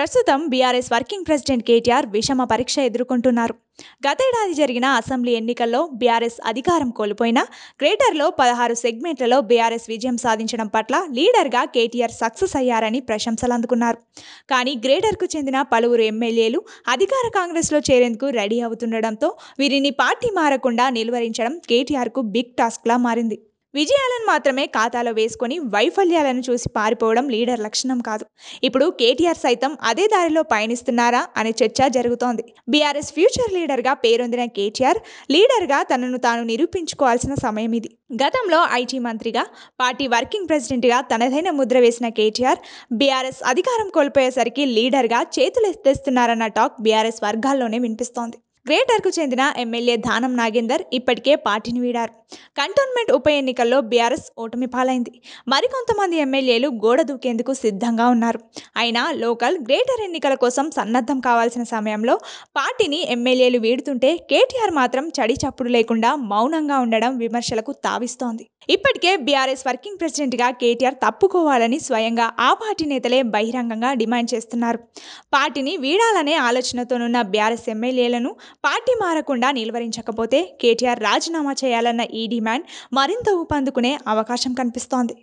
ప్రస్తుతం BRS working president KTR విషమ పరీక్ష ఎదుర్కొంటున్నారు. గతేడాది జరిగిన అసెంబ్లీ ఎన్నికల్లో బీఆర్ఎస్ అధికారం కోల్పోయినా గ్రేటర్లో 16 సెగ్మెంట్లలో బీఆర్ఎస్ విజయం సాధించడం పట్ల లీడర్గా కేటీఆర్ సక్సెస్ అయ్యారని ప్రశంసలు అందుకున్నారు. కానీ గ్రేటర్కు చెందిన పలువురు ఎమ్మెల్యేలు అధికార కాంగ్రెస్లో చేరేందుకు రెడీ అవుతుండడంతో వీరిని పార్టీ మారకుండా నిలువరించడం కేటీఆర్కు బిగ్ టాస్క్లా మారింది. విజయాలను మాత్రమే ఖాతాలో వేసుకొని వైఫల్యాలను చూసి పారిపోవడం లీడర్ లక్షణం కాదు. ఇప్పుడు కేటీఆర్ సైతం అదే దారిలో పయనిస్తున్నారా అనే చర్చ జరుగుతోంది. బీఆర్ఎస్ ఫ్యూచర్ లీడర్గా పేరొందిన కేటీఆర్ లీడర్గా తనను తాను నిరూపించుకోవాల్సిన సమయం ఇది. గతంలో ఐటీ మంత్రిగా, పార్టీ వర్కింగ్ ప్రెసిడెంట్గా తనదైన ముద్ర వేసిన కేటీఆర్ బీఆర్ఎస్ అధికారం కోల్పోయేసరికి లీడర్గా చేతులు ఎత్తేస్తున్నారన్న టాక్ బీఆర్ఎస్ వర్గాల్లోనే వినిపిస్తోంది. గ్రేటర్కు చెందిన ఎమ్మెల్యే దానం నాగేందర్ ఇప్పటికే పార్టీని వీడారు. కంటోన్మెంట్ ఉప ఎన్నికల్లో బీఆర్ఎస్ ఓటమి పాలైంది. మరికొంతమంది ఎమ్మెల్యేలు గోడ దూకేందుకు సిద్ధంగా ఉన్నారు. అయినా లోకల్, గ్రేటర్ ఎన్నికల కోసం సన్నద్ధం కావాల్సిన సమయంలో పార్టీని ఎమ్మెల్యేలు వీడుతుంటే కేటీఆర్ మాత్రం చడి చప్పుడు లేకుండా మౌనంగా ఉండడం విమర్శలకు తావిస్తోంది. ఇప్పటికే బీఆర్ఎస్ వర్కింగ్ ప్రెసిడెంట్గా కేటీఆర్ తప్పుకోవాలని స్వయంగా ఆ పార్టీ నేతలే బహిరంగంగా డిమాండ్ చేస్తున్నారు. పార్టీని వీడాలనే ఆలోచనతోనున్న బీఆర్ఎస్ ఎమ్మెల్యేలను పార్టీ మారకుండా నిలువరించకపోతే కేటీఆర్ రాజీనామా చేయాలన్న ఈ డిమాండ్ మరింత ఊపందుకునే అవకాశం కనిపిస్తోంది.